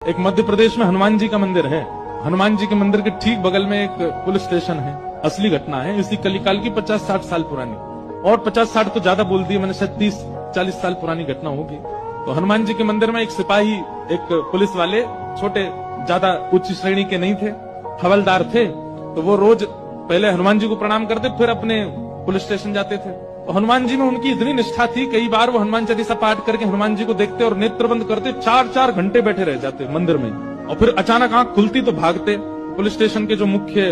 एक मध्य प्रदेश में हनुमान जी का मंदिर है। हनुमान जी के मंदिर के ठीक बगल में एक पुलिस स्टेशन है। असली घटना है, इसी कलिकाल की 50-60 साल पुरानी, और 50-60 तो ज्यादा बोल दी मैंने, शायद 30-40 साल पुरानी घटना होगी। तो हनुमान जी के मंदिर में एक सिपाही, एक पुलिस वाले, छोटे, ज्यादा उच्च श्रेणी के नहीं थे, हवलदार थे। तो वो रोज पहले हनुमान जी को प्रणाम करते, फिर अपने पुलिस स्टेशन जाते थे। तो हनुमान जी में उनकी इतनी निष्ठा थी, कई बार वो हनुमान चालीसा पाठ करके हनुमान जी को देखते और नेत्र बंद करते, 4-4 घंटे बैठे रह जाते मंदिर में। और फिर अचानक आंख खुलती तो भागते। पुलिस स्टेशन के जो मुख्य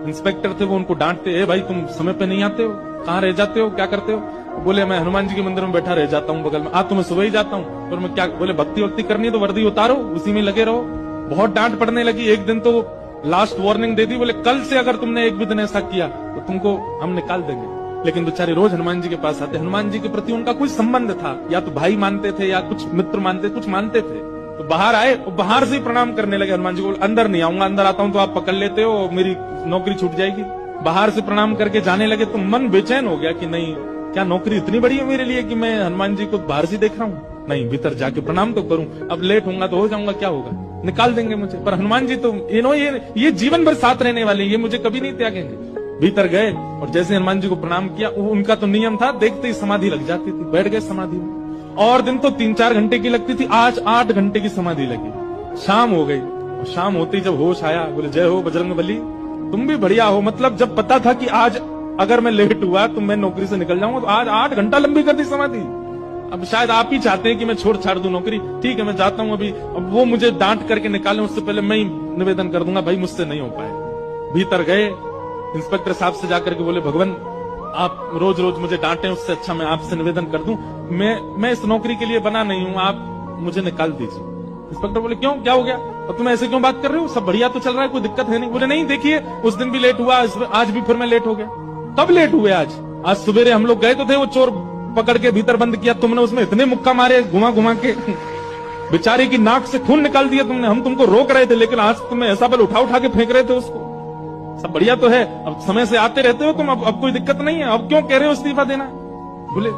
इंस्पेक्टर थे वो उनको डांटते, ए भाई तुम समय पे नहीं आते हो, कहाँ रह जाते हो, क्या करते हो? बोले मैं हनुमान जी के मंदिर में बैठा रह जाता हूँ बगल में। तो मैं सुबह ही जाता हूँ। फिर मैं क्या, बोले भक्ति वक्ति करनी है तो वर्दी उतारो, उसी में लगे रहो। बहुत डांट पड़ने लगी। एक दिन तो लास्ट वार्निंग दे दी, बोले कल से अगर तुमने एक भी दिन ऐसा किया तो तुमको हम निकाल देंगे। लेकिन बेचारे रोज हनुमान जी के पास आते। हनुमान जी के प्रति उनका कोई संबंध था, या तो भाई मानते थे या कुछ मित्र मानते, कुछ मानते थे। तो बाहर आए और बाहर से ही प्रणाम करने लगे हनुमान जी को। अंदर नहीं आऊंगा, अंदर आता हूं तो आप पकड़ लेते हो, मेरी नौकरी छूट जाएगी। बाहर से प्रणाम करके जाने लगे तो मन बेचैन हो गया कि नहीं, क्या नौकरी इतनी बड़ी है मेरे लिए कि मैं हनुमान जी को बाहर से देख रहा हूँ? नहीं, भीतर जाके प्रणाम तो करूं। अब लेट होऊंगा तो हो जाऊंगा, क्या होगा, निकाल देंगे मुझे। पर हनुमान जी तो ये जीवन भर साथ रहने वाले, ये मुझे कभी नहीं त्यागेंगे। भीतर गए और जैसे हनुमान जी को प्रणाम किया, उनका तो नियम था, देखते ही समाधि लग जाती थी। बैठ गए समाधि में। और दिन तो 3-4 घंटे की लगती थी, आज 8 घंटे की समाधि लगी। शाम हो गई और शाम होती जब होश आया, बोले जय हो बजरंगबली, तुम भी बढ़िया हो। मतलब जब पता था कि आज अगर मैं लेट हुआ तो मैं नौकरी से निकल जाऊंगा, तो आज 8 घंटा लंबी कर दी समाधि। अब शायद आप ही चाहते हैं कि मैं छोड़ छाड़ दूं नौकरी। ठीक है, मैं जाता हूं अभी। अब वो मुझे डांट करके निकालें उससे पहले मैं ही निवेदन कर दूंगा, भाई मुझसे नहीं हो पाए। भीतर गए, इंस्पेक्टर साहब से जाकर के बोले, भगवान आप रोज रोज मुझे डांटें, उससे अच्छा मैं आपसे निवेदन कर दूं, मैं इस नौकरी के लिए बना नहीं हूं, आप मुझे निकाल दीजिए। इंस्पेक्टर बोले क्यों, क्या हो गया, और तुम ऐसे क्यों बात कर रहे हो, सब बढ़िया तो चल रहा है, कोई दिक्कत है नहीं। बोले नहीं, देखिए उस दिन भी लेट हुआ, आज भी फिर मैं लेट हो गया। कब लेट हुए? आज सवेरे हम लोग गए तो थे, वो चोर पकड़ के भीतर बंद किया तुमने, उसमें इतने मुक्का मारे घुमा घुमा के, बेचारे की नाक से खून निकाल दिया तुमने। हम तुमको रोक रहे थे, लेकिन आज तुम्हें ऐसा बल उठा उठा के फेंक रहे थे उसको। सब बढ़िया तो है, अब समय से आते रहते हो तुम, अब कोई दिक्कत नहीं है, अब क्यों कह रहे हो इस्तीफा देना? बोले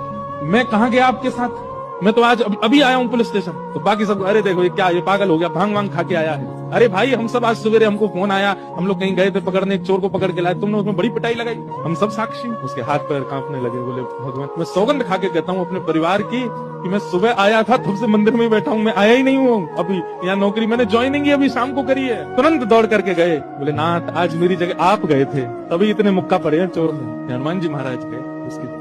मैं कहाँ गया आपके साथ, मैं तो आज अभी आया हूँ पुलिस स्टेशन। तो बाकी सब, अरे देखो ये क्या, ये पागल हो गया, भांग वांग खा के आया है। अरे भाई हम सब आज सवेरे, हमको फोन आया, हम लोग कहीं गए थे पकड़ने, एक चोर को पकड़ के लाए, तुमने उसमें बड़ी पिटाई लगाई, हम सब साक्षी। उसके हाथ पैर कांपने लगे। बोले भगवान, मैं सौगंध खा के कहता हूँ अपने परिवार की कि मैं सुबह आया था, तब से मंदिर में बैठा हूँ, मैं आया ही नहीं हूँ अभी। यहाँ नौकरी मैंने ज्वाइनिंग ही अभी शाम को करी है। तुरंत दौड़ करके गए। बोले नाथ, आज मेरी जगह आप गए थे, तभी इतने मुक्का पड़े हैं चोर में। हनुमान जी महाराज गए, उसकी